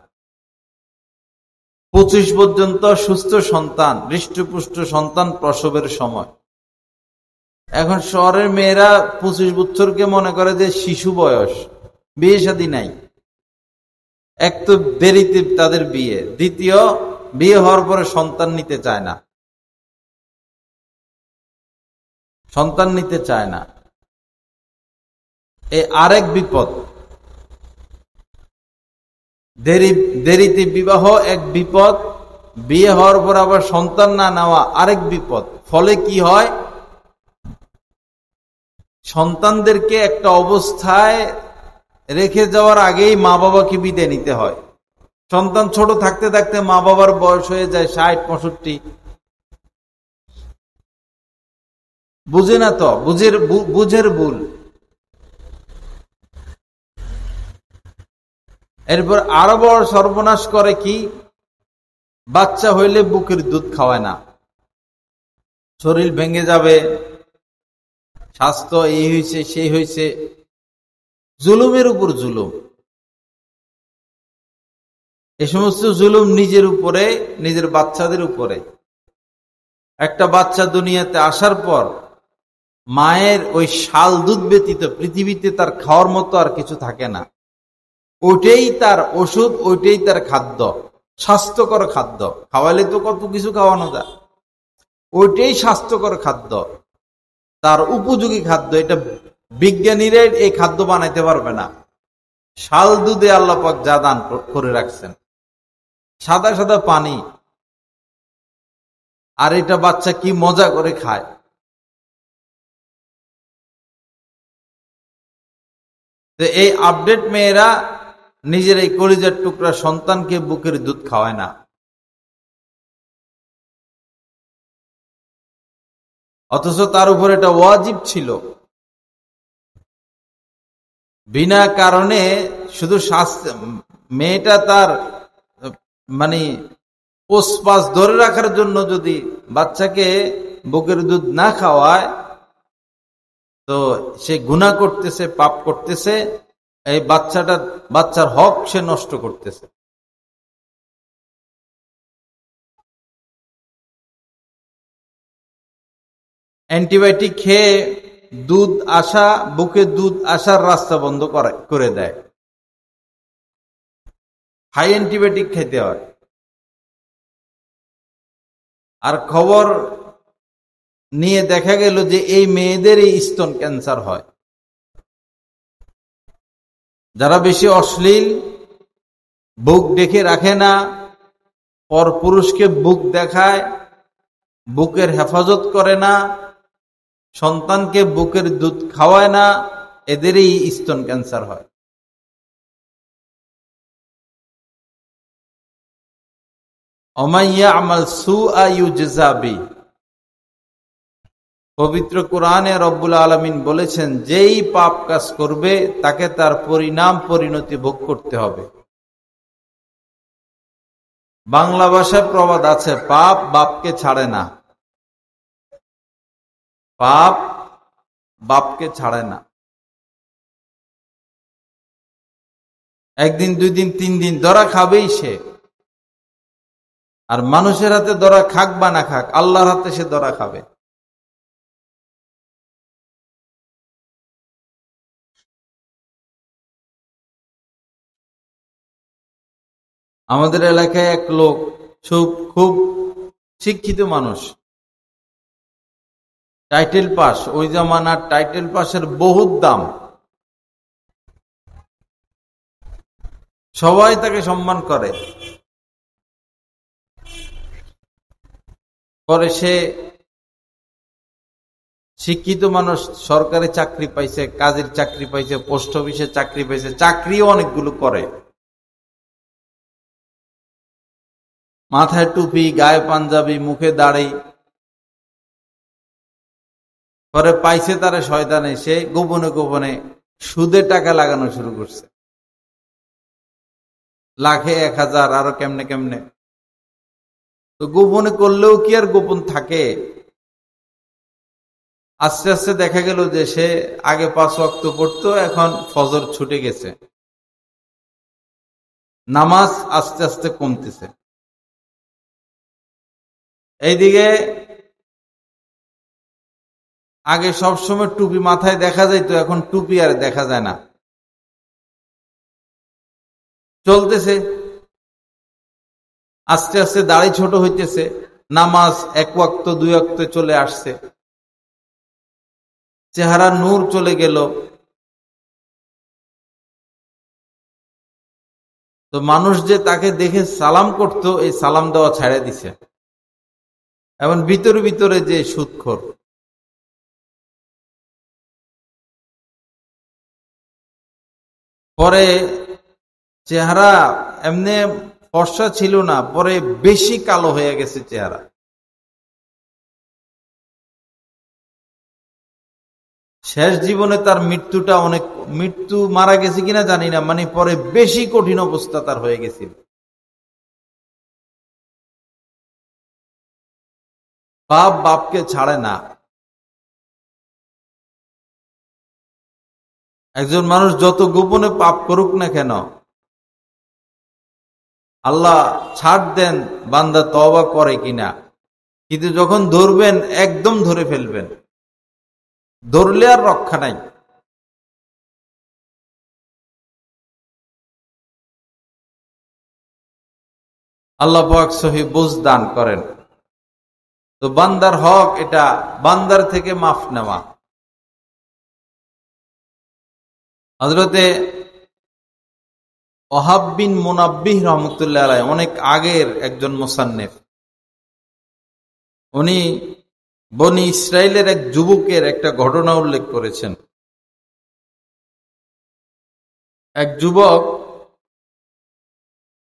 25 পর্যন্ত সুস্থ সন্তান, হৃষ্টপুষ্ট সন্তান প্রসবের সময়। এখন শহরের মেয়েরা 25 বছরকে মনে করে যে শিশু বয়স, বিয়ে শাদী নাই। এক তো দেরিতে তাদের বিয়ে, দ্বিতীয় বিয়ে হওয়ার পরে সন্তান নিতে চায় না, সন্তান নিতে চায় না। এই আরেক বিপদ। দেরিতে বিবাহ এক বিপদ, বিয়ে হওয়ার পর আবার সন্তান না নেওয়া আরেক বিপদ। ফলে কি হয়, সন্তানদেরকে একটা অবস্থায় রেখে যাওয়ার আগেই মা বাবাকে বিদায় নিতে হয়। সন্তান ছোট থাকতে থাকতে মা বাবার বয়স হয়ে যায় 60-65। বুঝে না তো, বুঝের ভুল। এরপর আরো বড় সর্বনাশ করে কি, বাচ্চা হইলে বুকের দুধ খাওয়ায় না, শরীর ভেঙে যাবে, স্বাস্থ্য এই হয়েছে সেই হয়েছে, জুলুমের উপর জুলুম। এ সমস্ত জুলুম নিজের উপরে, নিজের বাচ্চাদের উপরে। একটা বাচ্চা দুনিয়াতে আসার পর মায়ের ওই শাল দুধ ব্যতীত পৃথিবীতে তার খাওয়ার মতো আর কিছু থাকে না। ওইটাই তার ওষুধ, ওইটাই তার খাদ্য, স্বাস্থ্যকর খাদ্য। খাওয়ালে তো কত কিছু খাওয়ানো যায়, ওইটাই স্বাস্থ্যকর খাদ্য, তার উপযোগী খাদ্য। এটা বিজ্ঞানীরা এই খাদ্য বানাইতে পারবে না। শাল দুধে আল্লাহ পাক যা দান করে রাখছেন, সাদা সাদা পানি, আর এটা বাচ্চা কি মজা করে খায়। এই আপডেট মেয়েরা নিজের এই কলিজার টুকরা সন্তানকে বুকের দুধ খাওয়ায় না। অথচ তার উপর এটা ওয়াজিব ছিল। বিনা কারণে শুধু মেয়েটা তার মানে পোষপাস ধরে রাখার জন্য যদি বাচ্চাকে বুকের দুধ না খাওয়ায়, তো সে গুনাহ করতেছে, পাপ করতেছে, এই বাচ্চার হক সে নষ্ট করতেছে। অ্যান্টিবায়োটিক খেয়ে দুধ আসা, বুকে দুধ আসার রাস্তা বন্ধ করে দেয়। হাই অ্যান্টিবায়োটিক খেতে হয়। আর খবর নিয়ে দেখা গেল যে এই মেয়েদেরই স্তন ক্যান্সার হয়। যারা বেশি অশ্লীল, বুক ডেকে রাখে না, পর পুরুষকে বুক দেখায়, বুকের হেফাজত করে না, সন্তানকে বুকের দুধ খাওয়ায় না, এদেরই স্তন ক্যান্সার হয়। ওমাইয়া আমাল সুআ ইউজজা বিহি। পবিত্র কোরআনে রব্বুল আলামিন বলেছেন, যেই পাপ কাজ করবে তাকে তার পরিণতি ভোগ করতে হবে। বাংলা ভাষায় প্রবাদ আছে, পাপ বাপকে ছাড়ে না। পাপ বাপকে ছাড়ে না। একদিন, দুই দিন, তিন দিন ধরা খাবেই সে। আর মানুষের হাতে ধরা খাক বা না খাক, আল্লাহর হাতে সে ধরা খাবে। আমাদের এলাকায় এক লোক, খুব শিক্ষিত মানুষ, টাইটেল পাস, ওই জামানার টাইটেল পাসের বহুত দাম, সবাই তাকে সম্মান করে। পরে সে শিক্ষিত মানুষ, সরকারি চাকরি পাইছে, কাজের চাকরি পাইছে, পোস্ট অফিসে চাকরি পাইছে, চাকরিও অনেকগুলো করে, মাথায় টুপি, গায়ে পাঞ্জাবি, মুখে দাড়ি। পরে পাইছে তারে শয়তানে, সে গোপনে গোপনে সুদে টাকা লাগানো শুরু করছে, লাখে 1000, আরো কেমনে কেমনে। তো গোপনে করলেও কি আর গোপন থাকে? আস্তে আস্তে দেখা গেল যে সে আগে 5 ওয়াক্ত পড়তো, এখন ফজর ছুটে গেছে, নামাজ আস্তে আস্তে কমতেছে। এইদিকে আগে সবসময় টুপি মাথায় দেখা যাইতো, এখন টুপি আর দেখা যায় না। চলতেছে, আস্তে আস্তে দাড়ি ছোট হইতেছে, নামাজ 1 ওয়াক্ত 2 ওয়াক্ত চলে আসছে, চেহারা নূর চলে গেল। তো মানুষ যে তাকে দেখে সালাম করত, এই সালাম দেওয়া ছেড়ে দিছে। এখন ভিতরে ভিতরে যে সুদখোর। পরে চেহারা এমনি ফর্সা ছিল না, পরে বেশি কালো হয়ে গেছে চেহারা। শেষ জীবনে তার মৃত্যুটা অনেক, মৃত্যু মারা গেছে কিনা জানি না, মানে পরে বেশি কঠিন অবস্থা তার হয়ে গেছিল। বাপ বাপকে ছাড়ে না। একজন মানুষ যত গোপনে পাপ করুক না কেন, আল্লাহ ছাড় দেন বান্দা তওবা করে কিনা, কিন্তু যখন ধরবেন একদম ধরে ফেলবেন, ধরলে আর রক্ষা নাই। আল্লাহ পাক সহি বুঝ দান করেন। তো বান্দার হক এটা বান্দার থেকে মাফ নেওয়া। হযরতে ওয়াহাব বিন মুনাব্বিহ রহমতুল্লাহ আলাইহি, অনেক আগের একজন মুসান্নিফ, উনি বনি ইসরাইলের এক যুবকের একটা ঘটনা উল্লেখ করেছেন। এক যুবক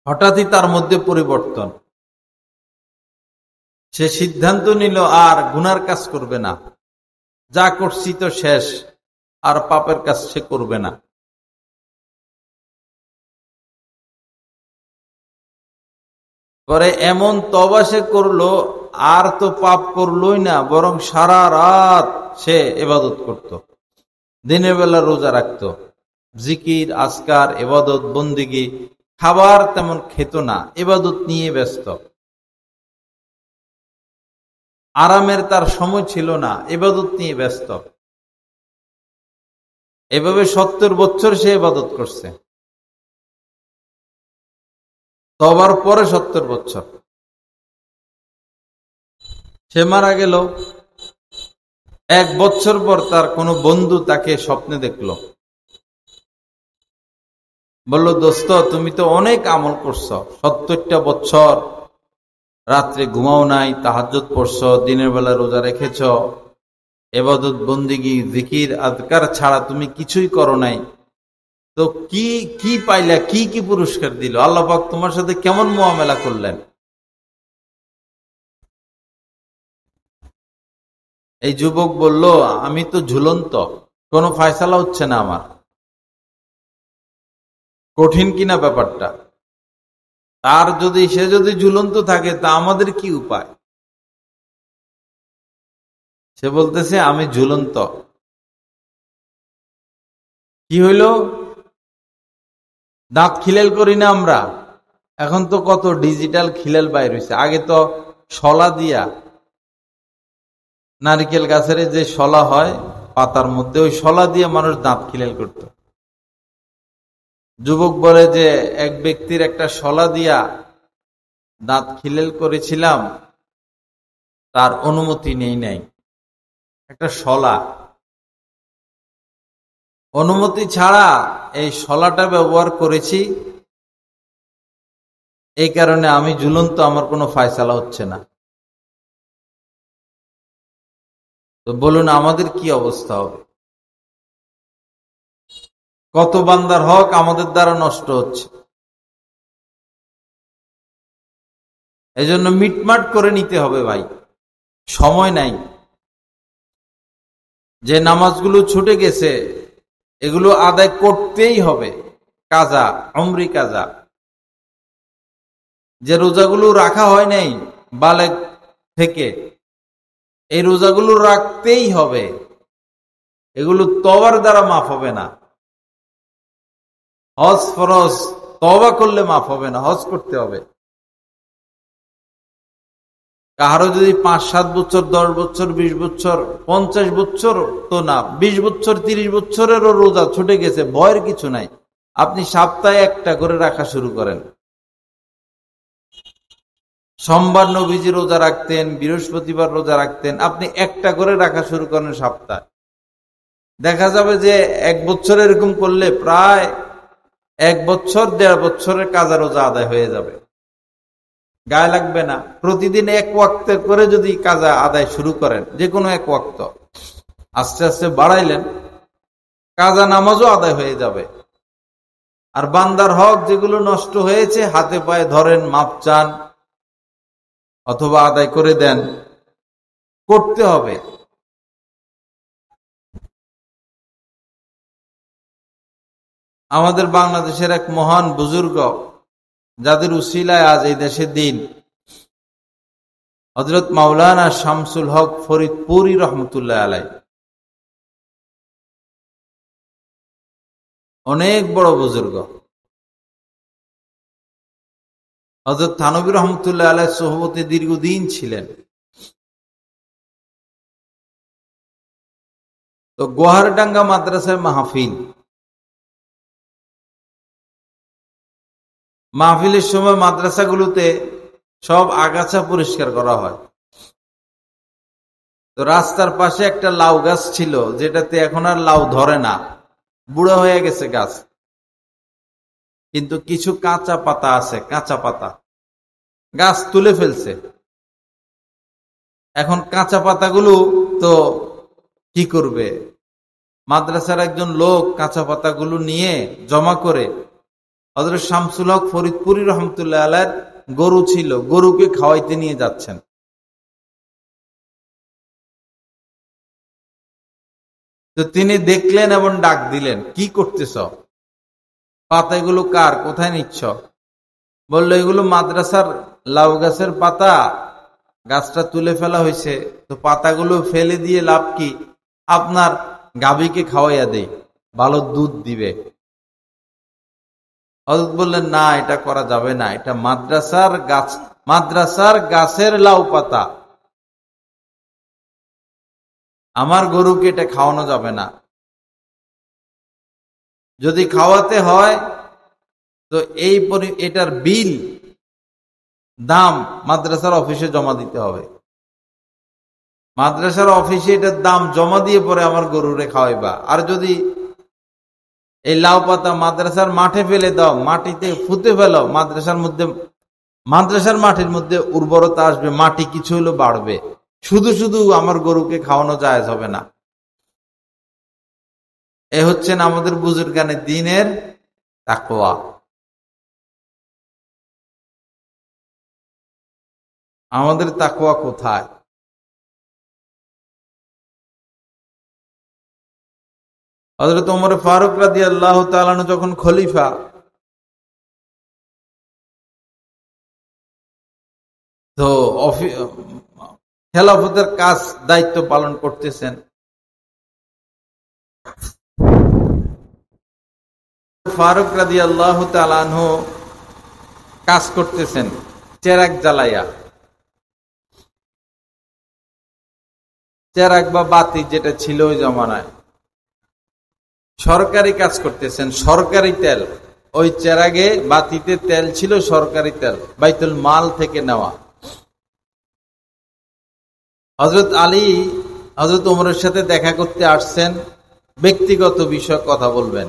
হঠাৎই তার মধ্যে পরিবর্তন, সে সিদ্ধান্ত নিল আর গুনার কাজ করবে না, যা করছি তো শেষ, আর পাপের কাজ সে করবে না। পরে এমন তওবা সে করলো, আর তো পাপ করলোই না, বরং সারা রাত সে ইবাদত করত, দিনের বেলা রোজা রাখত, জিকির আজকার ইবাদত বন্দেগী, খাবার তেমন খেত না, ইবাদত নিয়ে ব্যস্ত, আরামের তার সময় ছিল না, ইবাদত নিয়ে ব্যস্ত। এভাবে 70 বছর সে ইবাদত করছে, তওবার পরে 70 বছর। সে মারা গেল। 1 বছর পর তার কোনো বন্ধু তাকে স্বপ্নে দেখলো, বলল, দোস্ত তুমি তো অনেক আমল করছো, 70টা বছর রাত্রে ঘুমাও নাই, তাহাজ্জুদ পড়ছো, দিনের বেলা রোজা রেখেছ, ইবাদত বন্দেগী জিকির আযকার ছাড়া তুমি কিছুই করো নাই, তো কি কি পাইলা, কি কি পুরস্কার দিল, আল্লাহ পাক তোমার সাথে কেমন মুআমালা করলেন? এই যুবক বলল, আমি তো ঝুলন্ত, কোনো ফয়সালা হচ্ছে না আমার। কঠিন কিনা ব্যাপারটা? তার যদি, সে যদি ঝুলন্ত থাকে তা আমাদের কি উপায়? সে বলতেছে আমি ঝুলন্ত। কি হইল? দাঁত খিলেল করি না আমরা, এখন তো কত ডিজিটাল খিলেল বাইর হইছে, আগে তো শলা দিয়া, নারিকেল গাছের যে শলা হয় পাতার মধ্যে, ওই শলা দিয়ে মানুষ দাঁত খিলেল করত। যুবক বলে যে এক ব্যক্তির একটা শলা দিয়া দাঁত খিলেল করেছিলাম, তার অনুমতি নেই নাই, একটা শলা, অনুমতি ছাড়া এই শলাটা ব্যবহার করেছি, এই কারণে আমি ঝুলন্ত, আমার কোনো ফয়সালা হচ্ছে না। তো বলুন আমাদের কি অবস্থা হবে? কত বান্দার হক আমাদের দ্বারা নষ্ট হচ্ছে। এজন্য মিটমাট করে নিতে হবে ভাই, সময় নাই। যে নামাজগুলো ছুটে গেছে এগুলো আদায় করতেই হবে, কাজা, উমরি কাজা। যে রোজাগুলো রাখা হয় নাই বালেগ থেকে, এই রোজাগুলো রাখতেই হবে, এগুলো তওবার দ্বারা মাফ হবে না। হজ ফরজ, তওবা করলে মাফ হবে না, হজ করতে হবে। কাহারো যদি 5-7 বছর, 10 বছর, 20 বছর, 50 বছর তো না, 20 বছর 30 বছরেরও রোজা ছুটে গেছে, ভয়ের কিছু নাই। আপনি সপ্তাহে একটা করে রাখা শুরু করেন। সোমবার নবীজি রোজা রাখতেন, বৃহস্পতিবার রোজা রাখতেন, আপনি একটা করে রাখা শুরু করেন সপ্তাহে। দেখা যাবে যে 1 বছর এরকম করলে প্রায় 1 বছর 1.5 বছরের কাজা রোজা আদায় হয়ে যাবে, গায়ে লাগবে না। প্রতিদিন 1 ওয়াক্ত করে যদি কাজা আদায় শুরু করেন, যে কোনো 1 ওয়াক্ত, আস্তে আস্তে বাড়াইলেন, কাজা নামাজও আদায় হয়ে যাবে। আর বান্দার হক যেগুলো নষ্ট হয়েছে, হাতে পায়ে ধরেন, মাপ চান অথবা আদায় করে দেন, করতে হবে। আমাদের বাংলাদেশের এক মহান বুজুর্গ, যাদের উসিলায় আজ এই দেশে দিন, হযরত মাওলানা শামসুল হক ফরিদপুরি রহমতুল্লাহ আলাই, অনেক বড় বুজুর্গ। হযরত থানভী রহমতুল্লাহ আলাই সোহবতে দীর্ঘদিন ছিলেন। তো গোহারডাঙ্গা মাদ্রাসায় মাহফিলের সময় মাদ্রাসাগুলোতে সব আগাছা পরিষ্কার করা হয়। তো রাস্তার পাশে একটা লাউ গাছ ছিল, যেটাতে এখন আর লাউ ধরে না, বুড়ো হয়ে গেছে গাছ, কিন্তু কিছু কাঁচা পাতা আছে। কাঁচা পাতা গাছ তুলে ফেলছে। এখন কাঁচা পাতাগুলো তো কি করবে? মাদ্রাসার একজন লোক কাঁচা পাতাগুলো নিয়ে জমা করে হযরত শামসুল হক ফরিদপুরি রহমতুল্লাহ আলাইহির গরু ছিল, গরুকে খাওয়াইতে নিয়ে যাচ্ছেন। তো তিনি দেখলেন এবং ডাক দিলেন, কি করতেছ? পাতাগুলো কার? কোথায় নিচ্ছ? বললো, এগুলো মাদ্রাসার লাউ গাছের পাতা, গাছটা তুলে ফেলা হয়েছে, তো পাতাগুলো ফেলে দিয়ে লাভ কি? আপনার গাভীকে খাওয়াইয়া দেই, ভালো দুধ দিবে। হযরত বললেন, না, এটা করা যাবে না, এটা মাদ্রাসার গাছ, মাদ্রাসার গাছের লাউ পাতা, আমার গরুকে এটা খাওয়ানো যাবে না। যদি খাওয়াতে হয় তো এটার বিল, দাম মাদ্রাসার অফিসে জমা দিতে হবে। মাদ্রাসার অফিসে এটার দাম জমা দিয়ে পরে আমার গরুরে খাওয়াইবা। আর যদি এই লাউ পাতা মাদ্রাসার মাঠে ফেলে দাও, মাটিতে ফুতে ফেলো, মাদ্রাসার মাটির মধ্যে উর্বরতা আসবে, মাটি কিছু হলো বাড়বে। শুধু শুধু আমার গরুকে খাওয়ানো জায়েজ হবে না। এ হচ্ছেন আমাদের বুজুর্গানে দ্বীনের তাকওয়া। আমাদের তাকওয়া কোথায়? হযরত ওমর ফারুক রাদিয়াল্লাহু তাআলা আনহু যখন খলিফা, তো খেলাফতের কাজ দায়িত্ব পালন করতেছেন। ফারুক রাদিয়াল্লাহু তাআলা আনহু কাজ করতেছেন চেরাগ জ্বালাইয়া, চেরাগ বা বাতি যেটা ছিল ওই জমানায়, সরকারি কাজ করতেছেন, সরকারি তেল। ওই চেরাগে বাতিতে তেল ছিল সরকারি তেল, বাইতুল মাল থেকে নেওয়া। হযরত আলী হযরত ওমরের সাথে দেখা করতে আসছেন, ব্যক্তিগত বিষয় কথা বলবেন।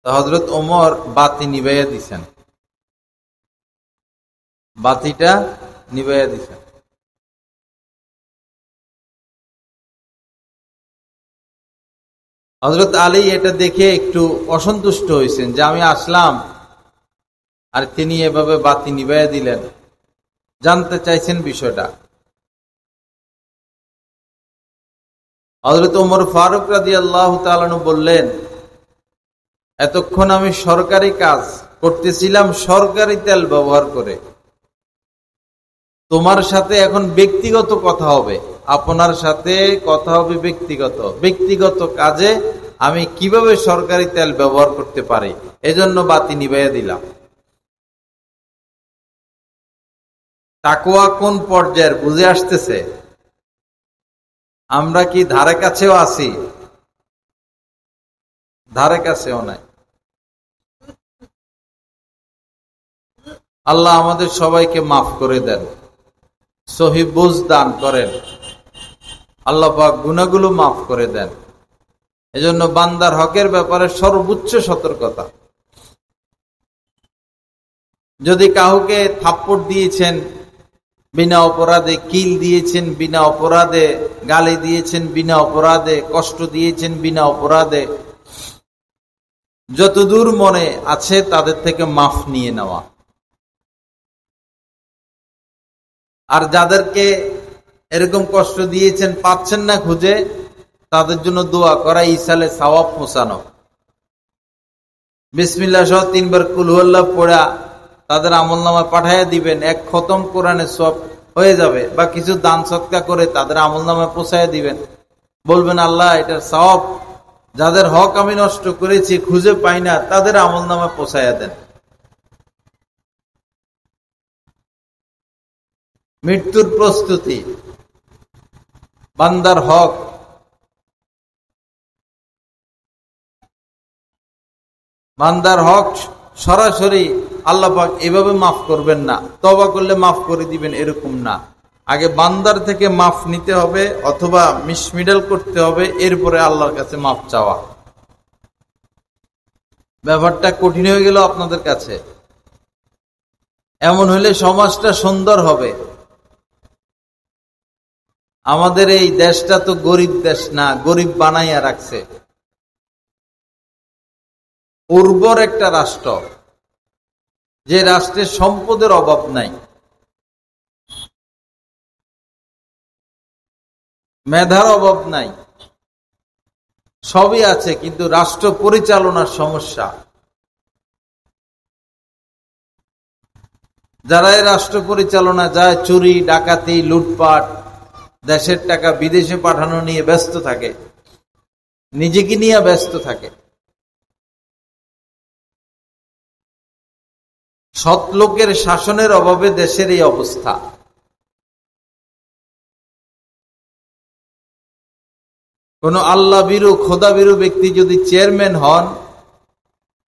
হযরত ওমর বাতি নিভাইয়া দিছেন, বাতিটা নিভাইয়া দিছেন। হযরত আলী এটা দেখে একটু অসন্তুষ্ট হয়েছেন যে আমি আসলাম আর তিনি এভাবে বাতি নিভাইয়া দিলেন। জানতে চাইছেন বিষয়টা। হযরত ওমর ফারুক রাদিয়াল্লাহু তাআলা আনহু বললেন, এতক্ষণ আমি সরকারি কাজ করতেছিলাম সরকারি তেল ব্যবহার করে, তোমার সাথে এখন ব্যক্তিগত কথা হবে, আপনার সাথে কথা হবে ব্যক্তিগত কাজে আমি কিভাবে সরকারি তেল ব্যবহার করতে পারি, এজন্য বাতি নিভাইয়া দিলাম। তাকওয়া কোন পর্যায়ের বুঝে আসতেছে? আমরা কি ধারে কাছেও আছি? ধারে কাছেও নাই। আল্লাহ আমাদের সবাইকে মাফ করে দেন, সহি বুঝ দান করেন, আল্লাহ পাক গুনাহগুলো মাফ করে দেন। এজন্য বান্দার হকের ব্যাপারে সর্বোচ্চ সতর্কতা। যদি কাউকে থাপ্পড় দিয়েছেন বিনা অপরাধে, কিল দিয়েছেন বিনা অপরাধে, গালি দিয়েছেন বিনা অপরাধে, কষ্ট দিয়েছেন বিনা অপরাধে, যতদূর মনে আছে তাদের থেকে মাফ নিয়ে নেওয়া। আর যাদেরকে এরকম কষ্ট দিয়েছেন পাচ্ছেন না খুঁজে, তাদের জন্য দোয়া করা, ইসালে সওয়াব পৌঁছানো। বিসমিল্লাহ সহ 3 বার কুল হুয়াল্লাহ পড়া তাদের আমলনামায় পাঠাইয়া দিবেন। 1 খতম কোরআনের সওয়াব হয়ে যাবে। বা কিছু দান সদকা করে তাদের আমলনামায় পৌঁছাইয়া দিবেন। বলবেন, আল্লাহ এটার সওয়াব যাদের হক আমি নষ্ট করেছি, খুঁজে পাই না, তাদের আমলনামায় পৌঁছাইয়া দেন। মৃত্যুর প্রস্তুতি, বান্দার হক, বান্দার হক সরাসরি আল্লাহ পাক এভাবে মাফ করবেন না, তওবা করলে মাফ করে দিবেন এরকম না। আগে বান্দার থেকে মাফ নিতে হবে অথবা মিডল করতে হবে, এরপরে আল্লাহর কাছে মাফ চাওয়া। ব্যাপারটা কঠিন হয়ে গেল আপনাদের কাছে। এমন হলে সমাজটা সুন্দর হবে। আমাদের এই দেশটা তো গরিব দেশ না, গরিব বানাইয়া রাখছে। উর্বর একটা রাষ্ট্র, যে রাষ্ট্রের সম্পদের অভাব নাই, মেধার অভাব নাই, সবই আছে, কিন্তু রাষ্ট্র পরিচালনার সমস্যা। যারা এই রাষ্ট্র পরিচালনা যায় চুরি ডাকাতি লুটপাট, দেশের টাকা বিদেশে পাঠানো নিয়ে ব্যস্ত থাকে, নিজেকে নিয়ে ব্যস্ত থাকে। সৎ লোকের শাসনের অভাবে দেশের এই অবস্থা। কোন আল্লাহ বিরু খোদা বিরু ব্যক্তি যদি চেয়ারম্যান হন,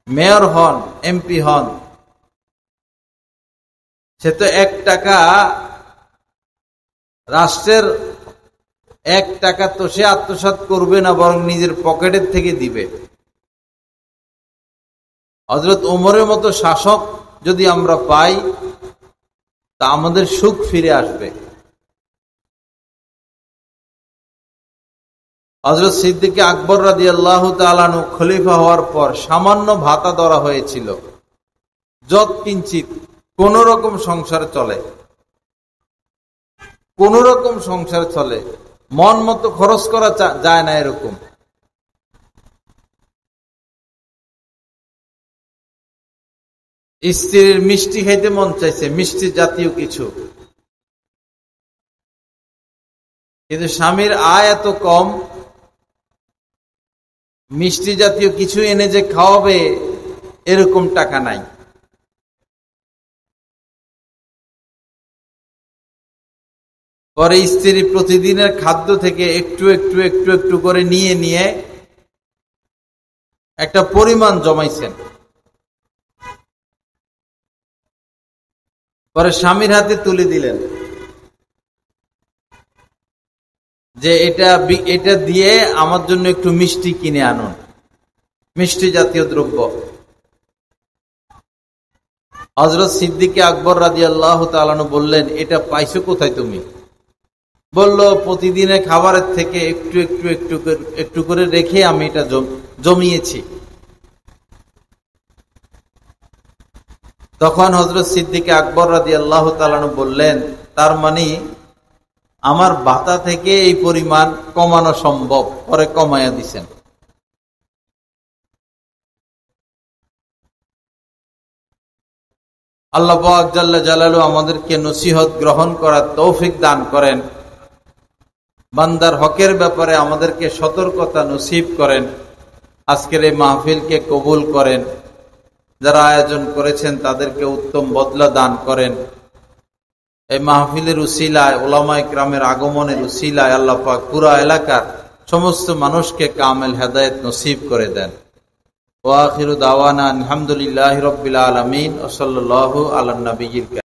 মেয়র হন, এমপি হন, সে তো 1 টাকা রাষ্ট্রের 1 টাকা তো সে আত্মসাৎ করবে না, বরং নিজের পকেটের থেকে দিবে। হযরত ওমরের মতো শাসক যদি আমরা পাই, তা আমাদের সুখ ফিরে আসবে। হযরত সিদ্দিক আকবর রাদিয়াল্লাহু তাআলা আনহু খলিফা হওয়ার পর সামান্য ভাতা ধরা হয়েছিল, যত কিঞ্চিত কোন রকম সংসার চলে, কোন রকম সংসার চলে, মন মতো খরচ করা যায় না। এরকম স্ত্রীর মিষ্টি খাইতে মন চাইছে, মিষ্টি জাতীয় কিছু, কিন্তু স্বামীর আয় এত কম, মিষ্টি জাতীয় কিছু এনে যে খাওয়াবে এরকম টাকা নাই। পরে স্ত্রী প্রতিদিনের খাদ্য থেকে একটু একটু একটু একটু করে নিয়ে নিয়ে একটা পরিমাণ জমাইছেন। পরে স্বামীর হাতে তুলে দিলেন যে এটা দিয়ে আমার জন্য একটু মিষ্টি কিনে আনুন, মিষ্টি জাতীয় দ্রব্য। হযরত সিদ্দিক আকবর রাদিয়াল্লাহু তাআলা আনহু বললেন, এটা পাইছো কোথায় তুমি? বলল, প্রতিদিনের খাবারের থেকে একটু একটু একটু একটু করে রেখে আমি এটা জমিয়েছি। তখন হযরত সিদ্দিক আকবর রাদিয়াল্লাহু তাআলা আনহু বললেন, তার মানে আমার ভাতা থেকে এই পরিমাণ কমানো সম্ভব। পরে কমাইয়া দিছেন। আল্লাহ পাক জাল্লা জালালু আমাদেরকে নসিহত গ্রহণ করার তৌফিক দান করেন, বান্দার হকের ব্যাপারে আমাদেরকে সতর্কতা নসিব করেন। আজকের এই মাহফিলকে কবুল করেন, যারা আয়োজন করেছেন তাদেরকে উত্তম বদলা দান করেন। এই মাহফিলের উসিলায়, উলামায়ে কিরামের আগমনের উসিলায় আল্লাহ পাক পুরা এলাকার সমস্ত মানুষকে কামেল হেদায়েত নসিব করে দেন। ওয়া আখিরু দাওয়ানা আলহামদুলিল্লাহি রাব্বিল আলামিন ওয়া সাল্লাল্লাহু আলা নবিয়্যিল